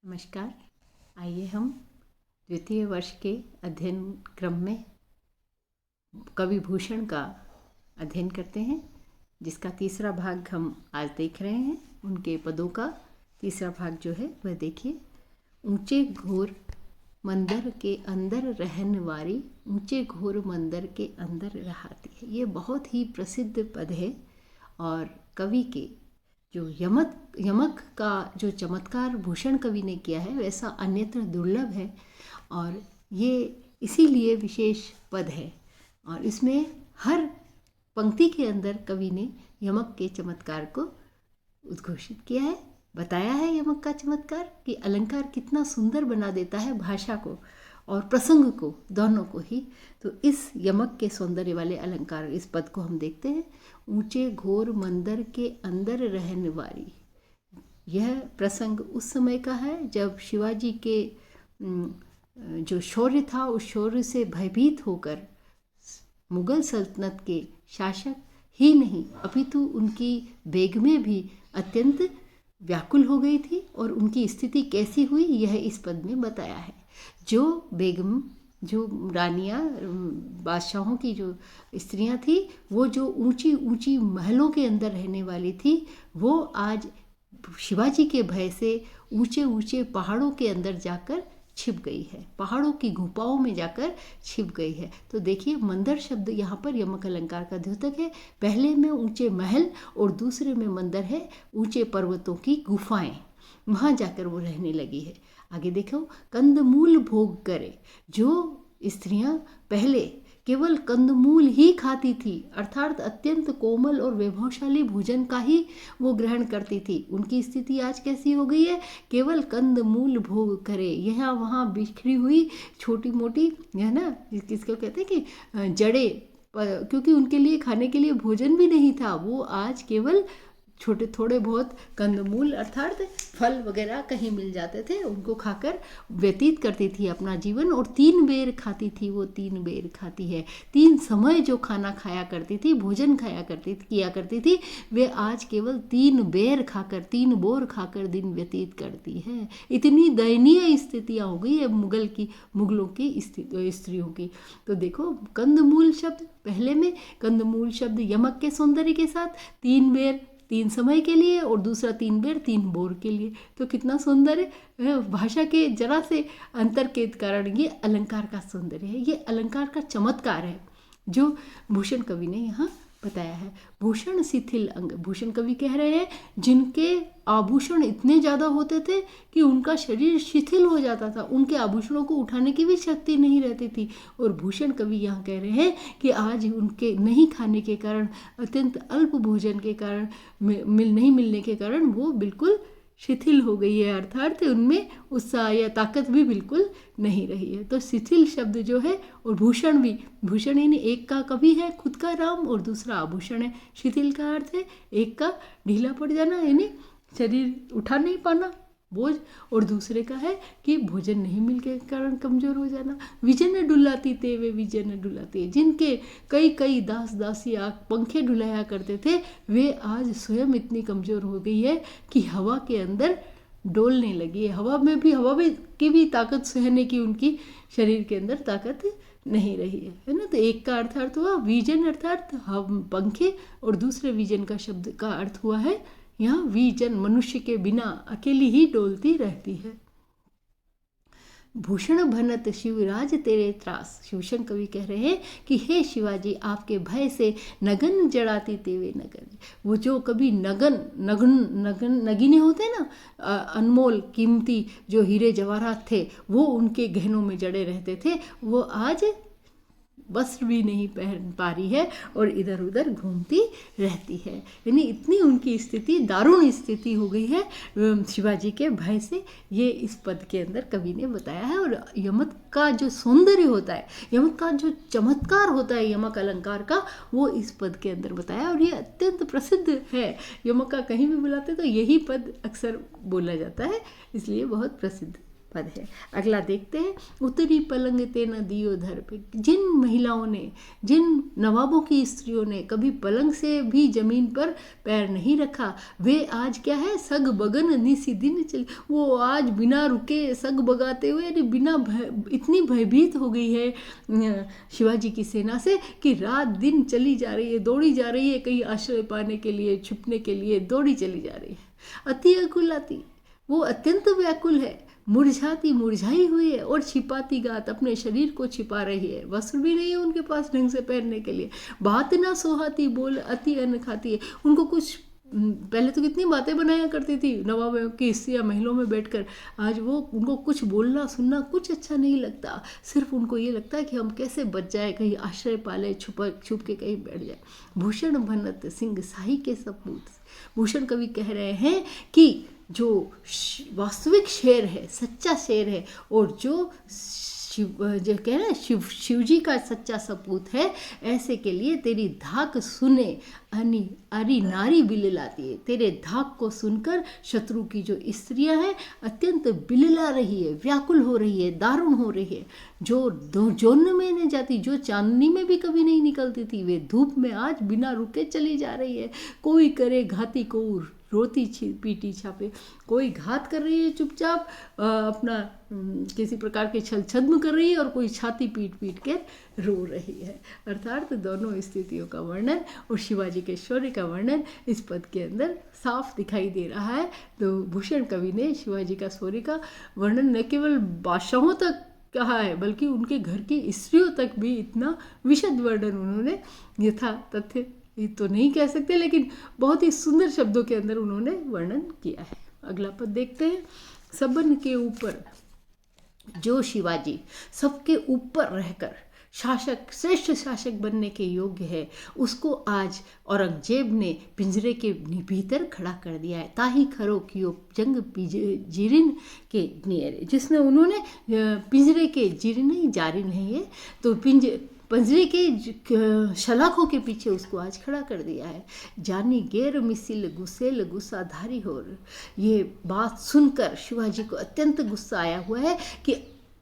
नमस्कार। आइए हम द्वितीय वर्ष के अध्ययन क्रम में कवि भूषण का अध्ययन करते हैं, जिसका तीसरा भाग हम आज देख रहे हैं। उनके पदों का तीसरा भाग जो है वह देखिए। ऊंचे घोर मंदिर के अंदर रहने वाली, ऊंचे घोर मंदिर के अंदर रहाती है। ये बहुत ही प्रसिद्ध पद है और कवि के जो यमक का जो चमत्कार भूषण कवि ने किया है वैसा अन्यत्र दुर्लभ है और ये इसीलिए विशेष पद है। और इसमें हर पंक्ति के अंदर कवि ने यमक के चमत्कार को उद्घोषित किया है, बताया है यमक का चमत्कार कि अलंकार कितना सुंदर बना देता है भाषा को और प्रसंग को, दोनों को ही। तो इस यमक के सौंदर्य वाले अलंकार, इस पद को हम देखते हैं। ऊंचे घोर मंदिर के अंदर रहने वाली, यह प्रसंग उस समय का है जब शिवाजी के जो शौर्य था उस शौर्य से भयभीत होकर मुगल सल्तनत के शासक ही नहीं अपितु उनकी बेगमें भी अत्यंत व्याकुल हो गई थी और उनकी स्थिति कैसी हुई यह इस पद में बताया है। जो बेगम, जो रानियाँ, बादशाहों की जो स्त्रियां थी, वो जो ऊंची ऊंची महलों के अंदर रहने वाली थी, वो आज शिवाजी के भय से ऊंचे ऊंचे पहाड़ों के अंदर जाकर छिप गई है, पहाड़ों की गुफाओं में जाकर छिप गई है। तो देखिए, मंदिर शब्द यहाँ पर यमक अलंकार का द्योतक है। पहले में ऊंचे महल और दूसरे में मंदिर है, ऊंचे पर्वतों की गुफाएं, वहाँ जाकर वो रहने लगी है। आगे देखो, कंदमूल भोग करे। जो स्त्रियां पहले केवल कंदमूल ही खाती थी, अर्थात अत्यंत कोमल और वैभवशाली भोजन का ही वो ग्रहण करती थी, उनकी स्थिति आज कैसी हो गई है? केवल कंदमूल भोग करे। यहाँ वहाँ बिखरी हुई छोटी मोटी, है ना, किसको कहते हैं कि जड़े, क्योंकि उनके लिए खाने के लिए भोजन भी नहीं था। वो आज केवल छोटे थोड़े बहुत कंदमूल अर्थात फल वगैरह कहीं मिल जाते थे, उनको खाकर व्यतीत करती थी अपना जीवन। और 3 बेर खाती थी, वो 3 बेर खाती है। 3 समय जो खाना खाया करती थी, भोजन किया करती थी, वे आज केवल 3 बेर खाकर, 3 बोर खाकर दिन व्यतीत करती है। इतनी दयनीय स्थितियाँ हो गई है मुगलों की स्त्रियों की। तो देखो, कंदमूल शब्द पहले में, कंदमूल शब्द यमक के सौंदर्य के साथ 3 बेर 3 समय के लिए और दूसरा 3 बेर 3 बोर के लिए, तो कितना सौंदर्य, भाषा के जरा से अंतर के कारण ये अलंकार का सौंदर्य है, ये अलंकार का चमत्कार है जो भूषण कवि ने यहाँ बताया है। भूषण शिथिल अंग, भूषण कवि कह रहे हैं जिनके आभूषण इतने ज़्यादा होते थे कि उनका शरीर शिथिल हो जाता था, उनके आभूषणों को उठाने की भी शक्ति नहीं रहती थी। और भूषण कवि यहाँ कह रहे हैं कि आज उनके नहीं खाने के कारण, अत्यंत अल्प भोजन के कारण, नहीं मिलने के कारण वो बिल्कुल शिथिल हो गई है, अर्थात उनमें उत्साह या ताकत भी बिल्कुल नहीं रही है। तो शिथिल शब्द जो है, और भूषण भी, भूषण यानी एक का कवि है खुद का राम और दूसरा आभूषण है। शिथिल का अर्थ है एक का ढीला पड़ जाना, यानी शरीर उठा नहीं पाना बोझ, और दूसरे का है कि भोजन नहीं मिल के कारण कमजोर हो जाना। विजन डुलाती ते वे विजन डुलाते, जिनके कई कई दास दासियाँ पंखे डुलाया करते थे, वे आज स्वयं इतनी कमजोर हो गई है कि हवा के अंदर डोलने लगी है। हवा की भी ताकत सहने की उनकी शरीर के अंदर ताकत नहीं रही है ना। तो एक का अर्थ हुआ विजन अर्थात पंखे, और दूसरे विजन का शब्द का अर्थ हुआ है यहाँ विजन, मनुष्य के बिना अकेली ही डोलती रहती है। भूषण भनत शिवराज तेरे त्रास, शिवशंकर कवि कह रहे हैं कि हे शिवाजी, आपके भय से नगन जड़ाती तेवे नगन। वो जो कभी नगीने होते हैं ना, अनमोल कीमती जो हीरे जवाहरात थे, वो उनके गहनों में जड़े रहते थे, वो आज वस्त्र भी नहीं पहन पा रही है और इधर उधर घूमती रहती है। यानी इतनी उनकी स्थिति, दारुण स्थिति हो गई है शिवाजी के भय से। ये इस पद के अंदर कवि ने बताया है। और यमक का जो सौंदर्य होता है, यमक का जो चमत्कार होता है यमक अलंकार का, वो इस पद के अंदर बताया। और ये अत्यंत प्रसिद्ध है, यमक का कहीं भी बुलाते तो यही पद अक्सर बोला जाता है, इसलिए बहुत प्रसिद्ध पद है। अगला देखते हैं, उतरी पलंग ते न दियो धर पे। जिन महिलाओं ने, जिन नवाबों की स्त्रियों ने कभी पलंग से भी जमीन पर पैर नहीं रखा, वे आज क्या है, सग बगन निसी दिन चली। वो आज बिना रुके सग बगाते हुए, बिना इतनी भयभीत हो गई है शिवाजी की सेना से कि रात दिन चली जा रही है, दौड़ी जा रही है, कहीं आश्रय पाने के लिए, छुपने के लिए दौड़ी चली जा रही है। अति अकुलाती, वो अत्यंत व्याकुल है। मुरझाती, मुरझाई हुई है। और छिपाती गात, अपने शरीर को छिपा रही है। वस्त्र भी नहीं है उनके पास ढंग से पहनने के लिए। बात ना सोहाती, बोल अति अन्न खाती है। उनको कुछ, पहले तो कितनी बातें बनाया करती थी नवाबों की स्त्रियाँ महलों में बैठकर, आज वो उनको कुछ बोलना सुनना कुछ अच्छा नहीं लगता। सिर्फ उनको ये लगता है कि हम कैसे बच जाए, कहीं आश्रय पाले, छुप के कहीं बैठ जाए। भूषण भनत सिंह साही के सपूत। भूषण कवि कह रहे हैं कि जो वास्तविक शेर है, सच्चा शेर है, और जो जो कह रहे हैं शिव जी का सच्चा सपूत है, ऐसे के लिए तेरी धाक सुने अरी नारी बिललाती है। तेरे धाक को सुनकर शत्रु की जो स्त्रियां हैं अत्यंत बिलला रही है, व्याकुल हो रही है, दारुण हो रही है। जो जोन में नहीं जाती, जो चांदनी में भी कभी नहीं निकलती थी, वे धूप में आज बिना रुके चली जा रही है। कोई करे घाती को रोती पीटी छापे। कोई घात कर रही है चुपचाप, अपना किसी प्रकार के छल छद्म कर रही है, और कोई छाती पीट पीट के रो रही है। अर्थात दोनों स्थितियों का वर्णन और शिवाजी के शौर्य का वर्णन इस पद के अंदर साफ दिखाई दे रहा है। तो भूषण कवि ने शिवाजी का शौर्य का वर्णन न केवल बादशाहों तक कहा है, बल्कि उनके घर की स्त्रियों तक भी इतना विशद वर्णन उन्होंने यथा तथ्य ये तो नहीं कह सकते, लेकिन बहुत ही सुंदर शब्दों के अंदर उन्होंने वर्णन किया है। अगला पद देखते हैं, सबन के ऊपर जो शिवाजी सबके ऊपर रहकर शासक, श्रेष्ठ शासक बनने के योग्य है, उसको आज औरंगजेब ने पिंजरे के भीतर खड़ा कर दिया है। ताही खरो कियो जंग जीरिन के नियरे, जिसने उन्होंने पिंजरे के जीरिन नहीं, जारी नहीं है, तो पंजरे के शलाखों के पीछे उसको आज खड़ा कर दिया है। जानी गेर मिसिल गुस्सेल गुस्साधारी हो। ये बात सुनकर शिवाजी को अत्यंत गुस्सा आया हुआ है कि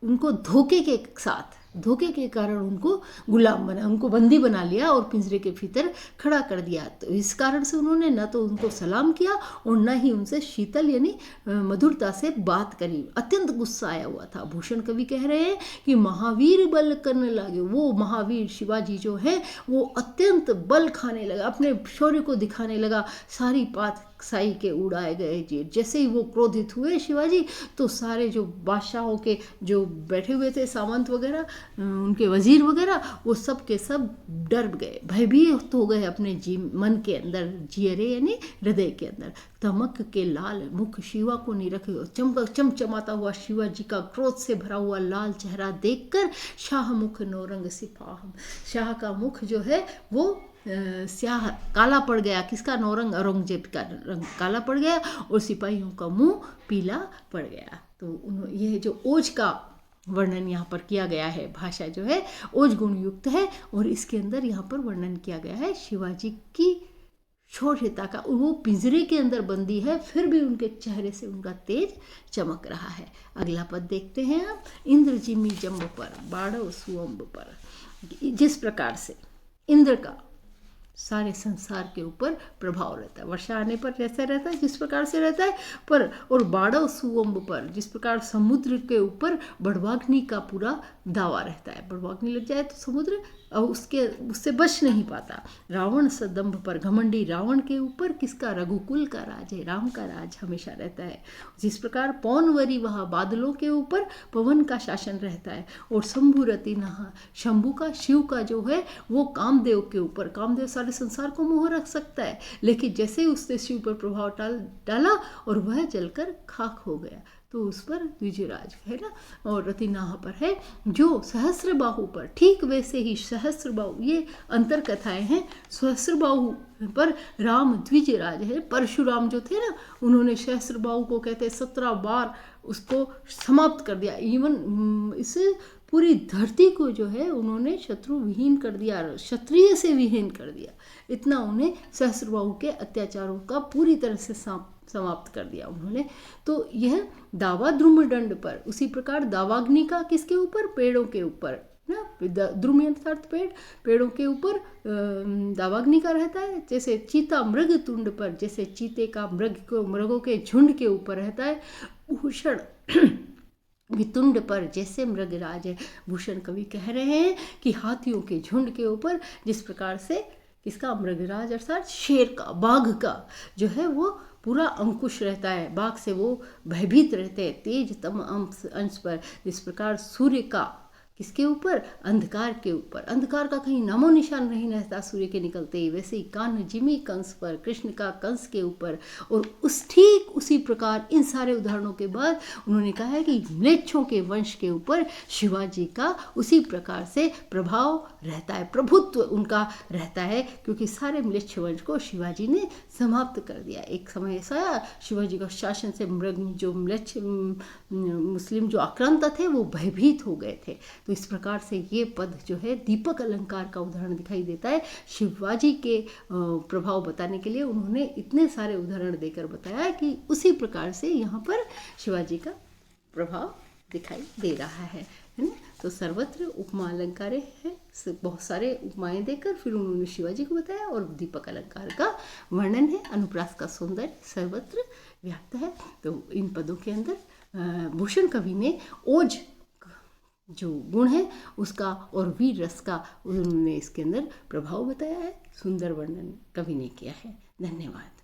उनको धोखे के साथ, धोखे के कारण उनको गुलाम बना, उनको बंदी बना लिया और पिंजरे के भीतर खड़ा कर दिया। तो इस कारण से उन्होंने न तो उनको सलाम किया और न ही उनसे शीतल यानी मधुरता से बात करी। अत्यंत गुस्सा आया हुआ था। भूषण कवि कह रहे हैं कि महावीर बल करने लगे। वो महावीर शिवाजी जो है वो अत्यंत बल खाने लगा, अपने शौर्य को दिखाने लगा। सारी बात साई के उड़ाए गए जी। जैसे ही वो क्रोधित हुए शिवाजी, तो सारे जो बादशाहों के जो बैठे हुए थे सामंत वगैरह, उनके वजीर वगैरह, वो सब के सब डर गए, भयभीत हो गए अपने मन के अंदर, जियरे यानी हृदय के अंदर। तमक के लाल मुख शिवा को निरख, चमचमाता हुआ शिवाजी का क्रोध से भरा हुआ लाल चेहरा देखकर शाह मुख नौरंग सिपाह, शाह का मुख जो है वो स्याह काला पड़ गया। किसका? नौरंग, औरंगजेब का रंग काला पड़ गया और सिपाहियों का मुंह पीला पड़ गया। तो ये जो ओज का वर्णन यहाँ पर किया गया है, भाषा जो है ओज गुण युक्त है, और इसके अंदर यहाँ पर वर्णन किया गया है शिवाजी की शौर्यता का। वो पिंजरे के अंदर बंदी है, फिर भी उनके चेहरे से उनका तेज चमक रहा है। अगला पद देखते हैं आप, इंद्र जिमी जम्ब पर बाढ़ सुअम्ब पर। जिस प्रकार से इंद्र का सारे संसार के ऊपर प्रभाव रहता है, वर्षा आने पर जैसा रहता है जिस प्रकार से रहता है, पर और बाढ़ सुअम्ब पर जिस प्रकार समुद्र के ऊपर बड़वाग्नि का पूरा दावा रहता है। बड़वाग्नि लग जाए तो समुद्र उससे बच नहीं पाता। रावण सदम्भ पर, घमंडी रावण के ऊपर किसका? रघुकुल का राज है, राम का राज हमेशा रहता है। जिस प्रकार पौनवरी वह बादलों के ऊपर पवन का शासन रहता है, और शंभुरति नहा, शंभु का, शिव का जो है वो कामदेव के ऊपर, कामदेव सारे संसार को मोह रख सकता है, लेकिन जैसे ही उसने शिव पर प्रभाव डाला और वह जलकर खाक हो गया, तो उस पर द्विजराज है ना, और रतिनाह पर है जो सहस्त्रबाहु पर, ठीक वैसे ही सहस्त्रबाहु, ये अंतर कथाएं हैं। सहस्त्रबाहु पर राम द्विजराज है। परशुराम जो थे ना, उन्होंने सहस्त्रबाहु को कहते 17 बार उसको समाप्त कर दिया। इवन इस पूरी धरती को जो है उन्होंने शत्रु विहीन कर दिया, क्षत्रिय से विहीन कर दिया। इतना उन्हें सहस्रबाहु के अत्याचारों का पूरी तरह से समाप्त कर दिया उन्होंने। तो यह दावा द्रुमदंड पर, उसी प्रकार दावाग्नि का किसके ऊपर, पेड़ों के ऊपर ना, द्रुम अर्थात पेड़ों के ऊपर दावाग्नि का रहता है। जैसे चीता मृग तुंड पर, जैसे चीते का मृगों के झुंड के ऊपर रहता है। भूषण वितुंड पर, जैसे मृगराज है। भूषण कवि कह रहे हैं कि हाथियों के झुंड के ऊपर जिस प्रकार से किसका, मृगराज अर्थात शेर का, बाघ का जो है वो पूरा अंकुश रहता है, बाघ से वो भयभीत रहते हैं। तेज तम अंश पर, जिस प्रकार सूर्य का किसके ऊपर, अंधकार के ऊपर, अंधकार का कहीं नामो निशान नहीं रहता सूर्य के निकलते ही, वैसे ही कान्ह जिमी कंस पर, कृष्ण का कंस के ऊपर। और ठीक उसी प्रकार इन सारे उदाहरणों के बाद उन्होंने कहा है कि म्लेच्छों के वंश के ऊपर शिवाजी का उसी प्रकार से प्रभाव रहता है, प्रभुत्व उनका रहता है, क्योंकि सारे म्लेच्छ वंश को शिवाजी ने समाप्त कर दिया। एक समय ऐसा आया, शिवाजी का शासन से जो म्लेच्छ मुस्लिम जो आक्रांता थे वो भयभीत हो गए थे। तो इस प्रकार से ये पद जो है दीपक अलंकार का उदाहरण दिखाई देता है। शिवाजी के प्रभाव बताने के लिए उन्होंने इतने सारे उदाहरण देकर बताया कि उसी प्रकार से यहाँ पर शिवाजी का प्रभाव दिखाई दे रहा है ना। तो सर्वत्र उपमा अलंकार है, बहुत सारे उपमाएं देकर फिर उन्होंने शिवाजी को बताया। और दीपक अलंकार का वर्णन है, अनुप्रास का सौंदर्य सर्वत्र व्याप्त है। तो इन पदों के अंदर भूषण कवि ने ओज जो गुण है उसका और वीर रस का उन्होंने इसके अंदर प्रभाव बताया है, सुंदर वर्णन कवि ने किया है। धन्यवाद।